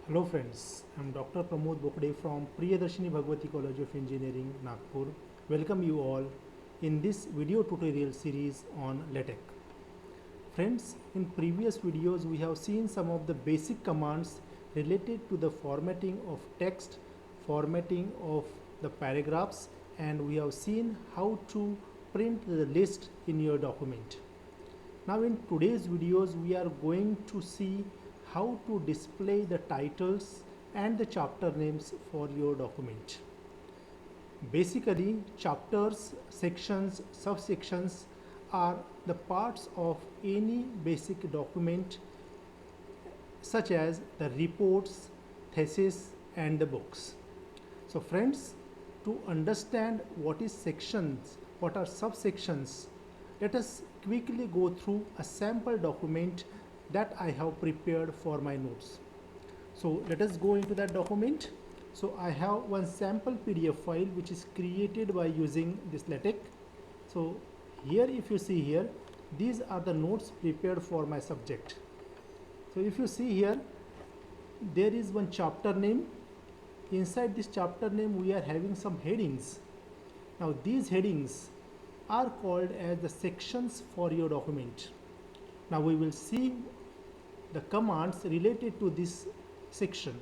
Hello friends, I'm Dr. Pramod Bokde from Priyadarshini Bhagwati College of Engineering, Nagpur. Welcome you all in this video tutorial series on LaTeX. Friends, in previous videos we have seen some of the basic commands related to the formatting of text, formatting of the paragraphs, and we have seen how to print the list in your document. Now in today's videos we are going to see how to display the titles and the chapter names for your document. Basically, chapters, sections, subsections are the parts of any basic document such as the reports, thesis and the books. So friends, to understand what is sections, what are subsections, let us quickly go through a sample document that I have prepared for my notes. So let us go into that document. So I have one sample PDF file which is created by using this LaTeX. So here, if you see here, these are the notes prepared for my subject. So if you see here, there is one chapter name. Inside this chapter name we are having some headings. Now these headings are called as the sections for your document. Now we will see the commands related to this section.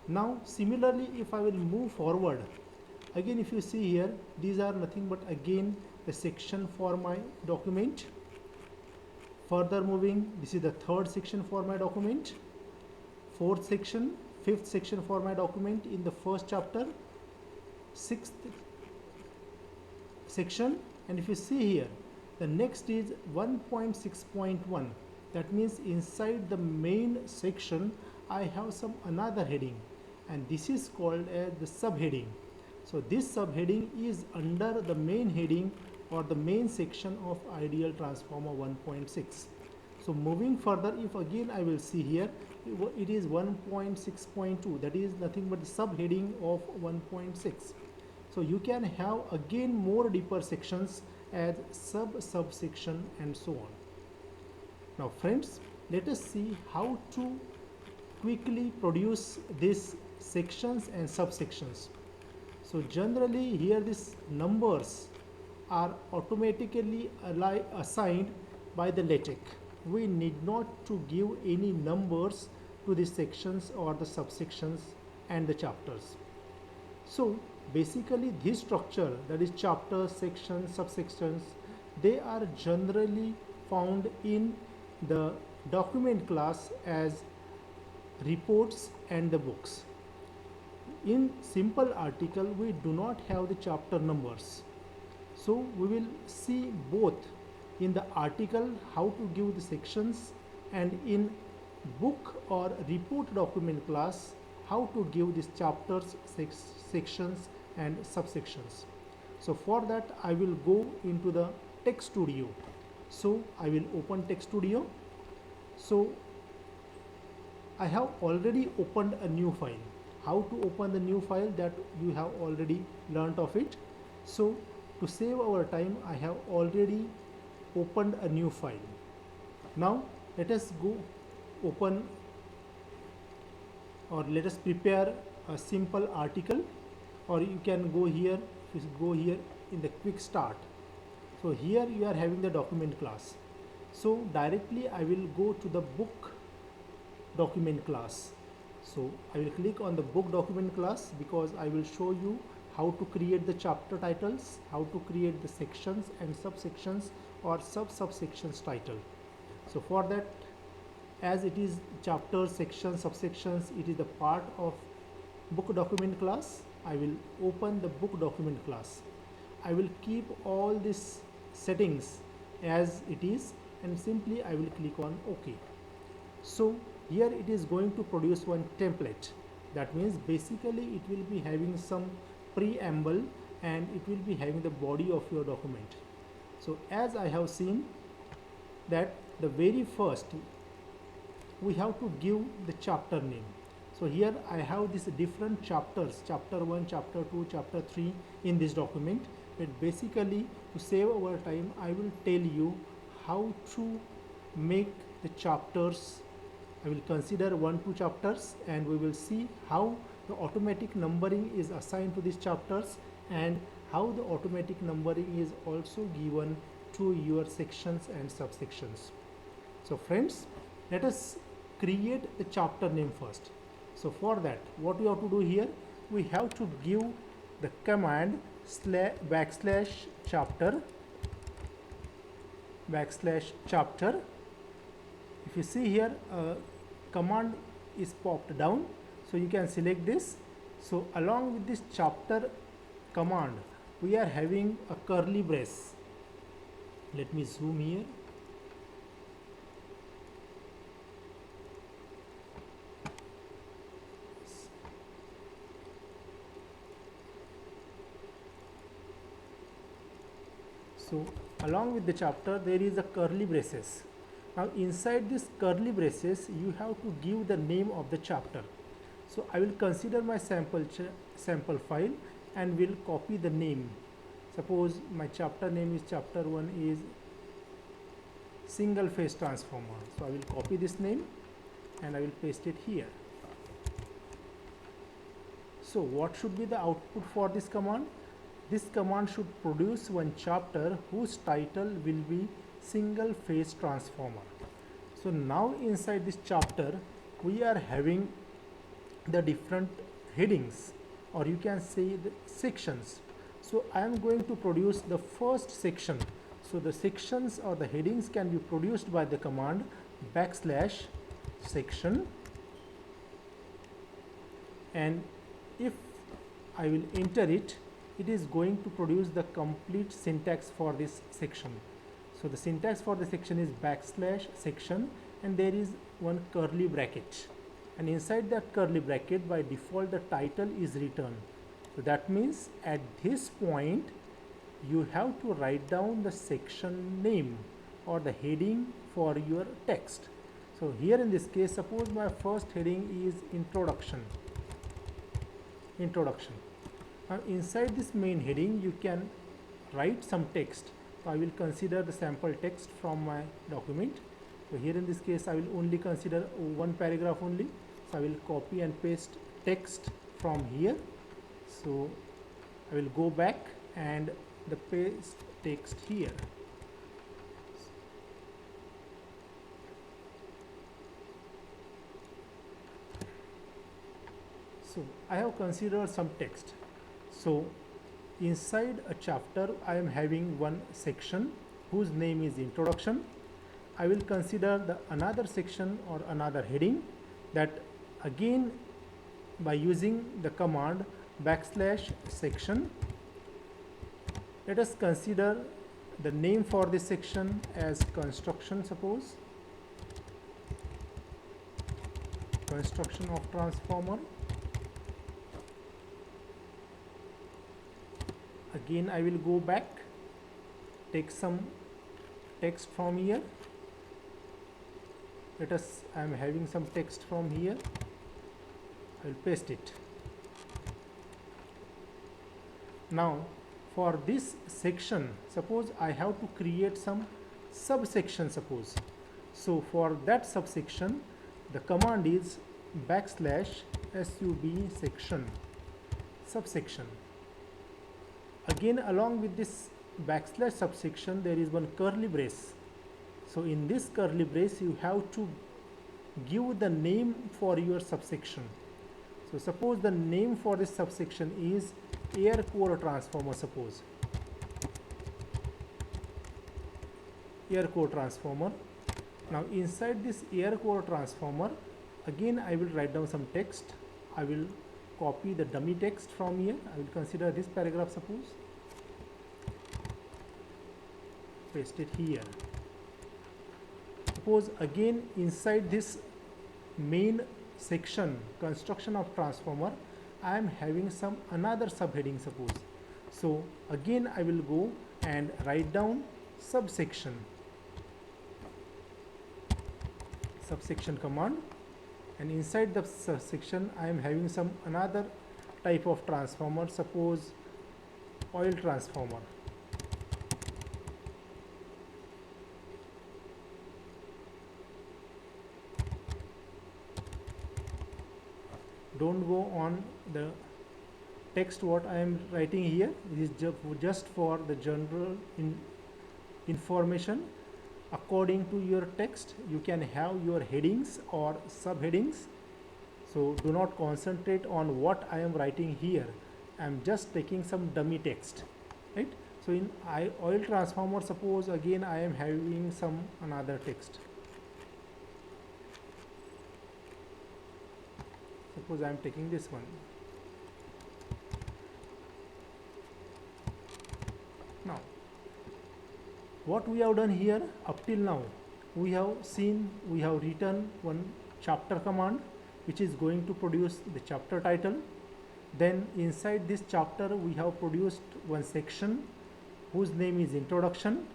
Now similarly, if I will move forward, again if you see here, these are nothing but again the section for my document. Further moving, this is the third section for my document, fourth section, fifth section for my document in the first chapter, sixth section, and if you see here, the next is 1.6.1. that means inside the main section I have some another heading, and this is called as the subheading. So this subheading is under the main heading or the main section of ideal transformer 1.6. So moving further, if again I will see here, it is 1.6.2, that is nothing but the subheading of 1.6. So you can have again more deeper sections as subsection and so on. Now friends, let us see how to quickly produce these sections and subsections. So generally here these numbers are automatically assigned by the LaTeX. We need not to give any numbers to the sections or the subsections and the chapters. So basically this structure, that is chapters, sections, subsections, they are generally found in the document class as reports and the books. In simple article we do not have the chapter numbers, so we will see both in the article how to give the sections, and in book or report document class how to give these chapters, sections and subsections. So for that I will go into the Text Studio. So I will open Text Studio. So I have already opened a new file. How to open the new file, that you have already learnt of it. So to save our time, I have already opened a new file. Now let us go open, or let us prepare a simple article, or you can go here, in the quick start. So here you are having the document class. So directly I will go to the book document class. So I will click on the book document class because I will show you how to create the chapter titles, how to create the sections and subsections or subsections title. So for that, as it is chapters, sections, subsections, it is the part of book document class. I will open the book document class. I will keep all these settings as it is, and simply I will click on OK. So here it is going to produce one template. That means basically it will be having some preamble and it will be having the body of your document. So as I have seen that the very first we have to give the chapter name. So here I have these different chapters, chapter 1, chapter 2, chapter 3 in this document. But basically to save our time, I will tell you how to make the chapters, I will consider 1-2 chapters and we will see how the automatic numbering is assigned to these chapters and how the automatic numbering is also given to your sections and subsections. So friends, let us create the chapter name first. So for that, what we have to do here, we have to give the command /chapter. If you see here, command is popped down, so you can select this. So along with this chapter command, we are having a curly brace. Let me zoom here. So along with the chapter there is a curly braces. Now inside this curly braces you have to give the name of the chapter. So I will consider my sample file and will copy the name. Suppose my chapter name is chapter 1 is single phase transformer. So I will copy this name and I will paste it here. So what should be the output for this command? This command should produce one chapter whose title will be single phase transformer. So now inside this chapter we are having the different headings, or you can say the sections. So I am going to produce the first section. So the sections or the headings can be produced by the command \section, and if I will enter it, it is going to produce the complete syntax for this section. So the syntax for the section is \section and there is one curly bracket, and inside that curly bracket by default the title is written. So that means at this point you have to write down the section name or the heading for your text. So here in this case, suppose my first heading is introduction. Now inside this main heading you can write some text. So I will consider the sample text from my document. So here in this case I will only consider one paragraph only. So I will copy and paste text from here. So I will go back and the paste text here. So I have considered some text. So inside a chapter I am having one section whose name is introduction. I will consider the another section or another heading, that again by using the command \section. Let us consider the name for this section as construction. Suppose construction of transformer. Again I will go back, take some text from here. I am having some text from here. I will paste it. Now for this section, suppose I have to create some subsection. Suppose so for that subsection the command is \sub subsection. Again along with this \subsection there is one curly brace. So in this curly brace you have to give the name for your subsection. So suppose the name for this subsection is air core transformer. Suppose air core transformer. Now inside this air core transformer again I will write down some text. I will copy the dummy text from here. I will consider this paragraph. Suppose paste it here. Suppose again inside this main section construction of transformer I am having some another subheading. Suppose so again I will go and write down subsection command, and inside the subsection I am having some another type of transformer. Suppose oil transformer. Don't go on the text what I am writing here. It is just for the general information. According to your text, you can have your headings or subheadings. So do not concentrate on what I am writing here. I am just taking some dummy text, right? So in oil transformer, suppose again I am having some another text. Suppose I am taking this one. Now, what we have done here up till now, we have written one chapter command which is going to produce the chapter title. Then inside this chapter we have produced one section whose name is introduction.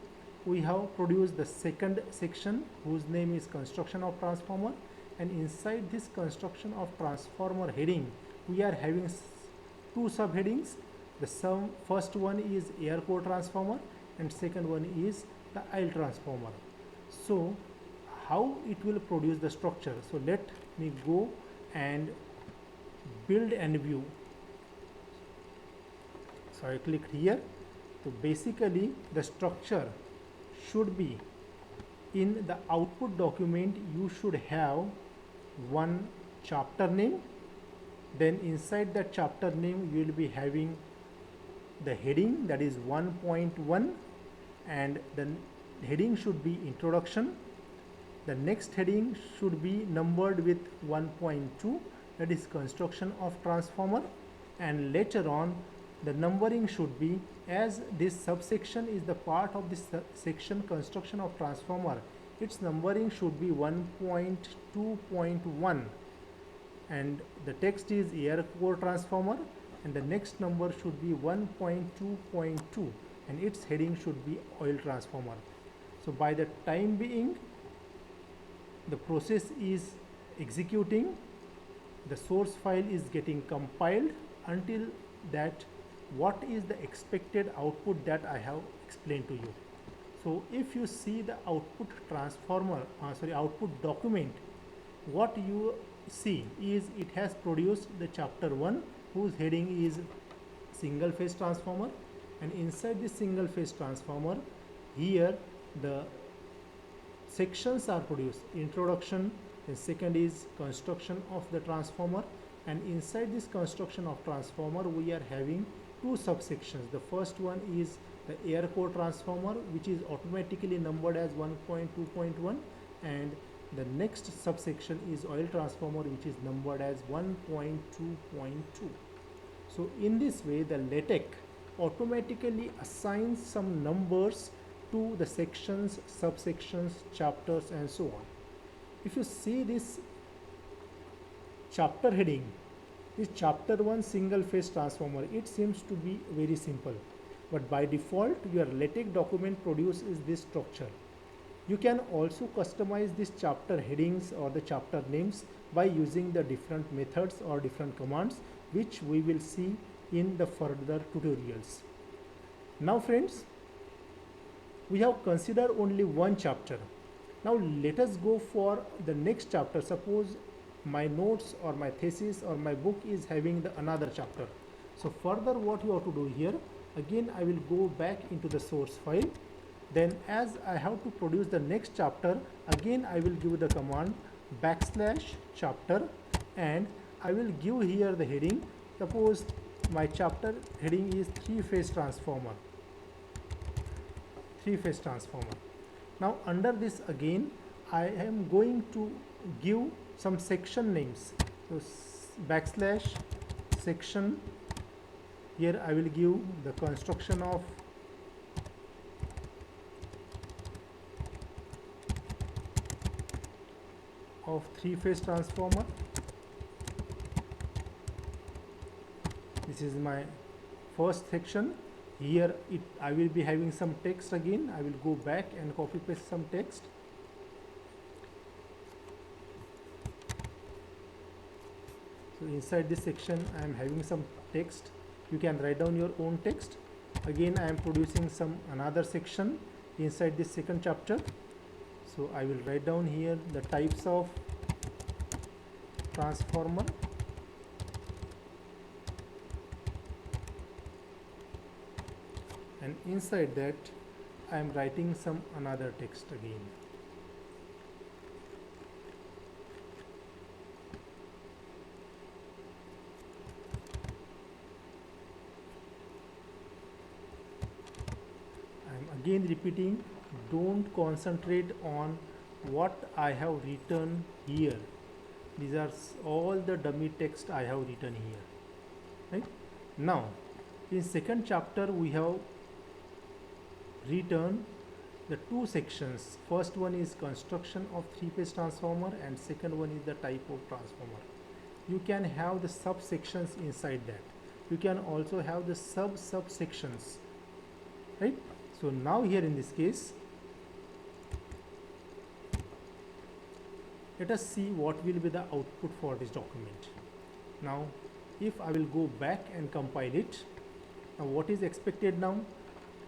We have produced the second section whose name is construction of transformer, and inside this construction of transformer heading we are having two subheadings. The first one is air core transformer and second one is the oil transformer. So how it will produce the structure? So let me go and build and view. So I clicked here. So basically the structure should be in the output document. You should have one chapter name, then inside that chapter name you will be having the heading, that is 1.1, and the heading should be introduction. The next heading should be numbered with 1.2, that is construction of transformer, and later on the numbering should be, as this subsection is the part of this section construction of transformer, its numbering should be 1.2.1, and the text is air core transformer, and the next number should be 1.2.2, and its heading should be oil transformer. So by the time being the process is executing, the source file is getting compiled. Until that, what is the expected output that I have explained to you. So if you see the output output document, what you see is it has produced the chapter 1 whose heading is single phase transformer, and inside this single phase transformer here the sections are produced: introduction, the second is construction of the transformer, and inside this construction of transformer we are having two subsections. The first one is the air core transformer, which is automatically numbered as 1.2.1, and the next subsection is oil transformer, which is numbered as 1.2.2. So in this way the LaTeX automatically assigns some numbers to the sections, subsections, chapters, and so on. If you see this chapter heading, this chapter 1 single phase transformer, it seems to be very simple, but by default your LaTeX document produces this structure. You can also customize these chapter headings or the chapter names by using the different methods or different commands, which we will see in the further tutorials. Now friends, we have considered only one chapter. Now let us go for the next chapter. Suppose my notes or my thesis or my book is having another chapter. So further what you have to do here, again I will go back into the source file. Then as I have to produce the next chapter, again I will give the command \chapter, and I will give here the heading. Suppose my chapter heading is three-phase transformer. Now under this again I am going to give some section names. So \section, here I will give the construction of three-phase transformer. This is my first section. Here I will be having some text again. I will go back and copy paste some text. So inside this section I am having some text. You can write down your own text. Again I am producing another section inside this second chapter. So I will write down here the types of transformer, inside that I am writing some another text again. I am again repeating, don't concentrate on what I have written here. These are all the dummy text I have written here, right? Now in second chapter we have written the two sections. First one is construction of three-phase transformer and second one is the type of transformer. You can have the subsections inside that. You can also have the subsections, right? So now here in this case, let us see what will be the output for this document. Now if I will go back and compile it, now what is expected now?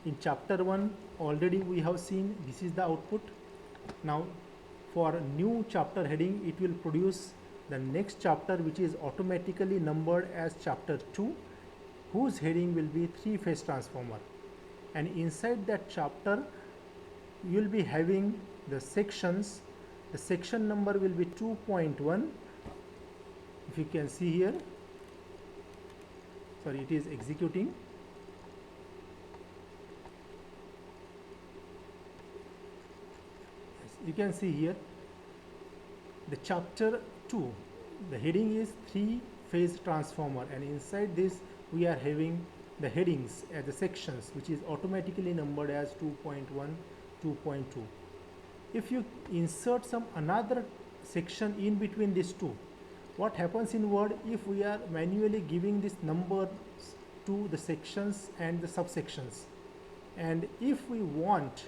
In chapter 1 already we have seen this is the output. Now for new chapter heading it will produce the next chapter, which is automatically numbered as chapter 2, whose heading will be three-phase transformer, and inside that chapter you will be having the sections. The section number will be 2.1. if you can see here, sorry, it is executing. You can see here the chapter 2, the heading is three-phase transformer, and inside this we are having the headings as the sections, which is automatically numbered as 2.1, 2.2. If you insert some another section in between these two, what happens in Word, if we are manually giving this number to the sections and the subsections, and if we want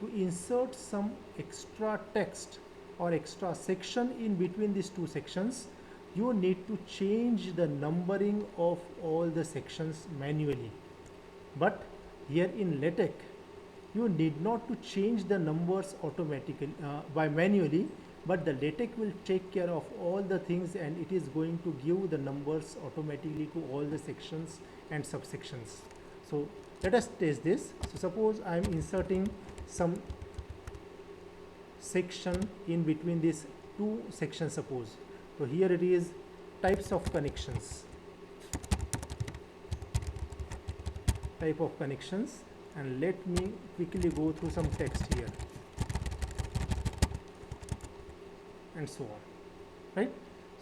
to insert some extra text or extra section in between these two sections, you need to change the numbering of all the sections manually. But here in LaTeX you need not to change the numbers automatically by manually, but the LaTeX will take care of all the things and it is going to give the numbers automatically to all the sections and subsections. So let us test this. So suppose I am inserting some section in between these two sections, suppose. So here it is types of connections, type of connections, and let me quickly go through some text here and so on, right?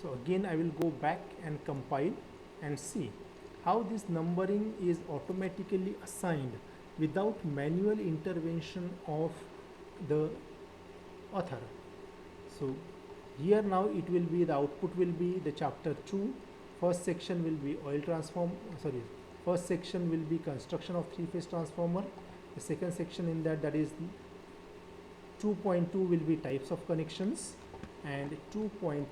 So again I will go back and compile and see how this numbering is automatically assigned without manual intervention of the author. So here now it will be, the output will be the chapter 2, first section will be first section will be construction of three-phase transformer. The second section in that is 2.2 will be types of connections, and 2.3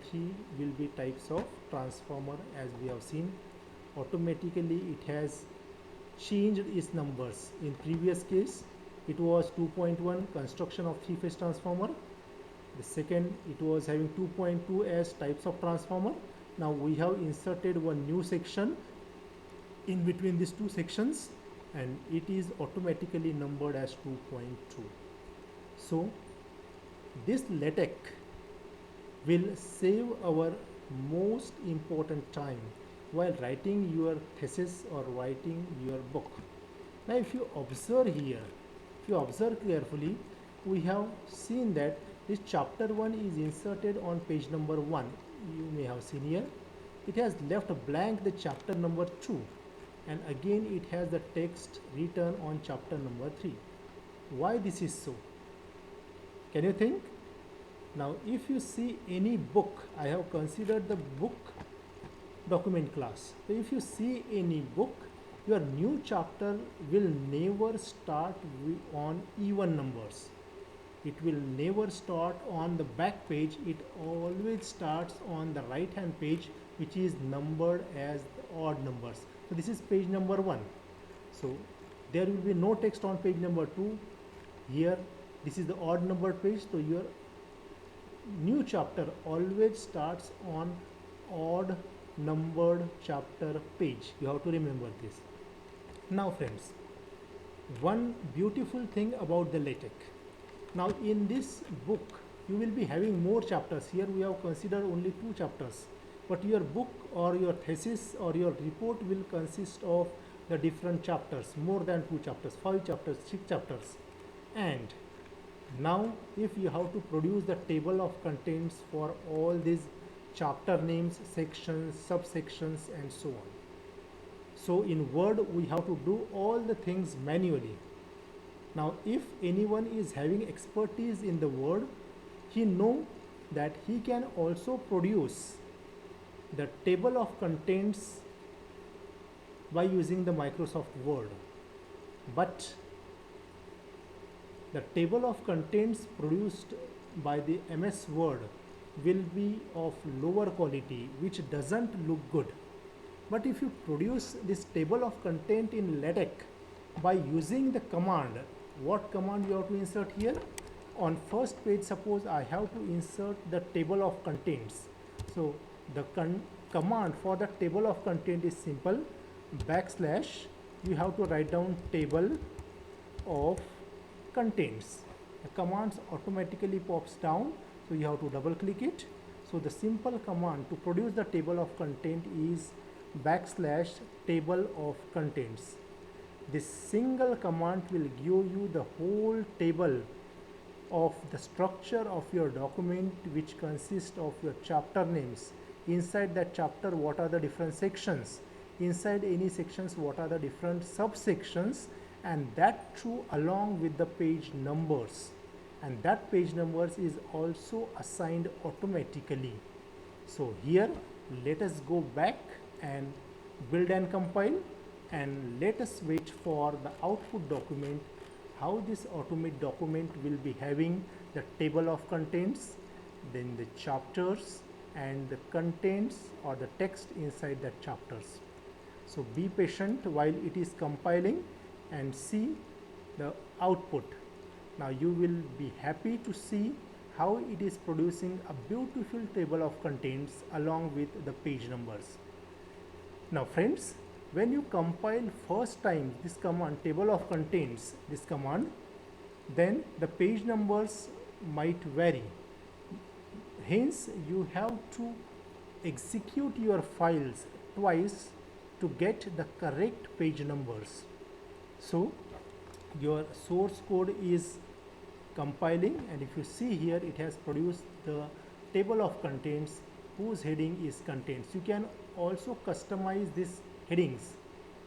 will be types of transformer. As we have seen, automatically it has changed its numbers. In previous case it was 2.1 construction of three-phase transformer, the second it was having 2.2 as types of transformer. Now we have inserted one new section in between these two sections and it is automatically numbered as 2.2. So this LaTeX will save our most important time while writing your thesis or writing your book. Now if you observe here, if you observe carefully, we have seen that this chapter 1 is inserted on page number 1. You may have seen here it has left blank the chapter number 2, and again it has the text written on chapter number 3. Why this is so? Can you think? Now if you see any book, I have considered the book document class. So if you see any book, your new chapter will never start on even numbers. It will never start on the back page. It always starts on the right hand page, which is numbered as the odd numbers. So this is page number 1. So there will be no text on page number 2. Here this is the odd numbered page. So your new chapter always starts on odd numbered chapter page. You have to remember this. Now friends, one beautiful thing about the LaTeX. Now in this book you will be having more chapters. Here we have considered only 2 chapters, but your book or your thesis or your report will consist of the different chapters, more than 2 chapters, 5 chapters, 6 chapters. And now if you have to produce the table of contents for all these chapter names, sections, subsections, and so on. So in Word we have to do all the things manually. Now if anyone is having expertise in the Word, he know that he can also produce the table of contents by using the Microsoft Word. But the table of contents produced by the MS Word will be of lower quality, which doesn't look good. But if you produce this table of content in LaTeX by using the command, what command you have to insert here? On first page, suppose I have to insert the table of contents. So the command for the table of content is simple, backslash, you have to write down table of contents. The commands automatically pops down, so you have to double click it. So the simple command to produce the table of content is backslash table of contents. This single command will give you the whole table of the structure of your document, which consists of your chapter names. Inside that chapter, what are the different sections? Inside any sections, what are the different subsections? And that too along with the page numbers. And that page numbers is also assigned automatically. So here let us go back and build and compile, and let us wait for the output document, how this automate document will be having the table of contents, then the chapters and the contents or the text inside the chapters. So be patient while it is compiling and see the output. Now you will be happy to see how it is producing a beautiful table of contents along with the page numbers. Now friends, when you compile first time this command table of contents, this command, then the page numbers might vary. Hence you have to execute your files twice to get the correct page numbers. So your source code is compiling, and if you see here, it has produced the table of contents whose heading is contents. You can also customize these headings.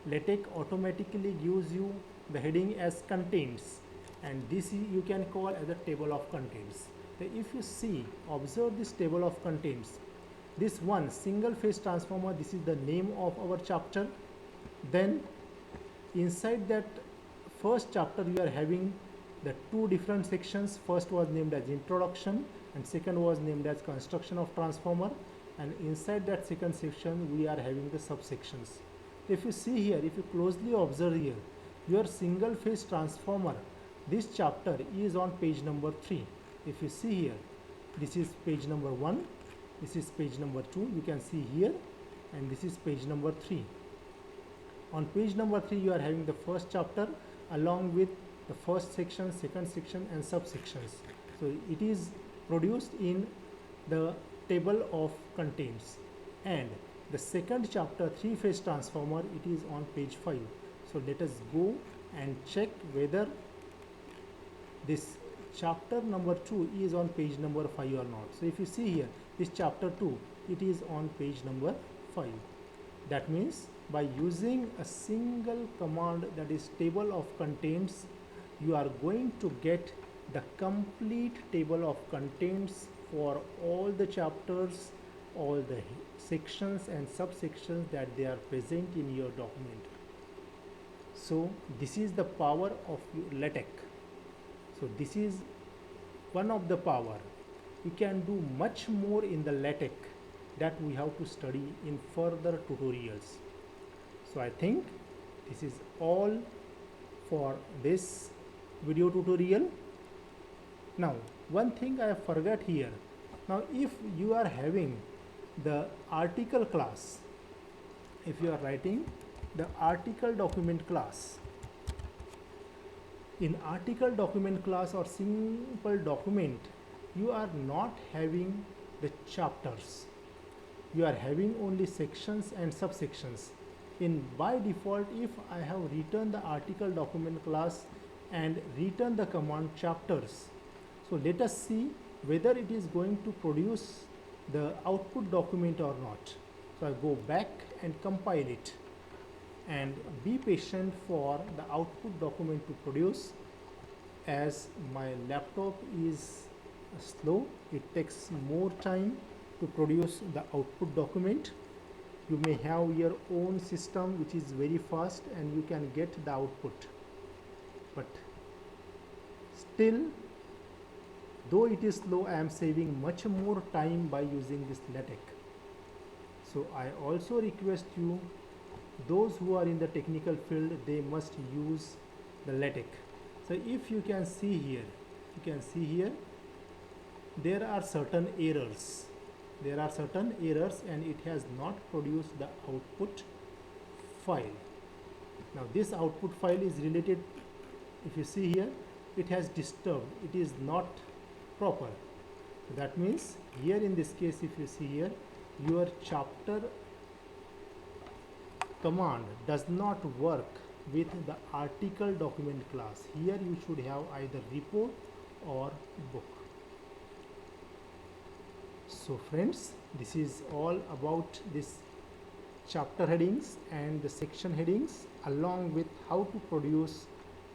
LaTeX automatically gives you the heading as contents, and this you can call as a table of contents. Then if you see, observe this table of contents. This one single phase transformer, this is the name of our chapter. Then inside that first chapter you are having the 2 different sections. First was named as introduction and second was named as construction of transformer, and inside that second section we are having the subsections. If you see here, if you closely observe here, your single phase transformer, this chapter is on page number 3. If you see here, this is page number 1, this is page number 2, you can see here, and this is page number 3. On page number 3 you are having the first chapter along with the first section, second section and subsections. So it is produced in the table of contents. And the second chapter, 3-phase transformer, it is on page 5. So let us go and check whether this chapter number 2 is on page number 5 or not. So if you see here, this chapter 2, it is on page number 5. That means by using a single command, that is table of contents, you are going to get the complete table of contents for all the chapters, all the sections and subsections that they are present in your document. So this is the power of LaTeX. So this is one of the power. You can do much more in the LaTeX that we have to study in further tutorials. So I think this is all for this video tutorial. Now one thing I forgot here. Now if you are having the article class, if you are writing the article document class, In article document class or simple document, you are not having the chapters. You are having only sections and subsections. In by default, if I have written the article document class and written the command chapters, so let us see whether it is going to produce the output document or not. So I go back and compile it, and be patient for the output document to produce, as my laptop is slow. It takes more time to produce the output document. You may have your own system which is very fast and you can get the output, but still, though it is slow, I am saving much more time by using this LaTeX. So I also request you, those who are in the technical field, they must use the LaTeX. So if you can see here, there are certain errors. And it has not produced the output file. Now this output file is related, if you see here, it has disturbed, it is not proper. That means here in this case, if you see here, your chapter command does not work with the article document class. Here you should have either report or book. So friends, this is all about this chapter headings and the section headings, along with how to produce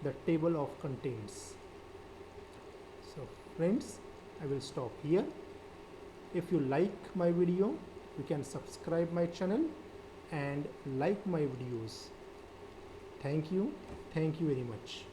the table of contents. So friends, I will stop here. If you like my video, you can subscribe my channel and like my videos. Thank you very much.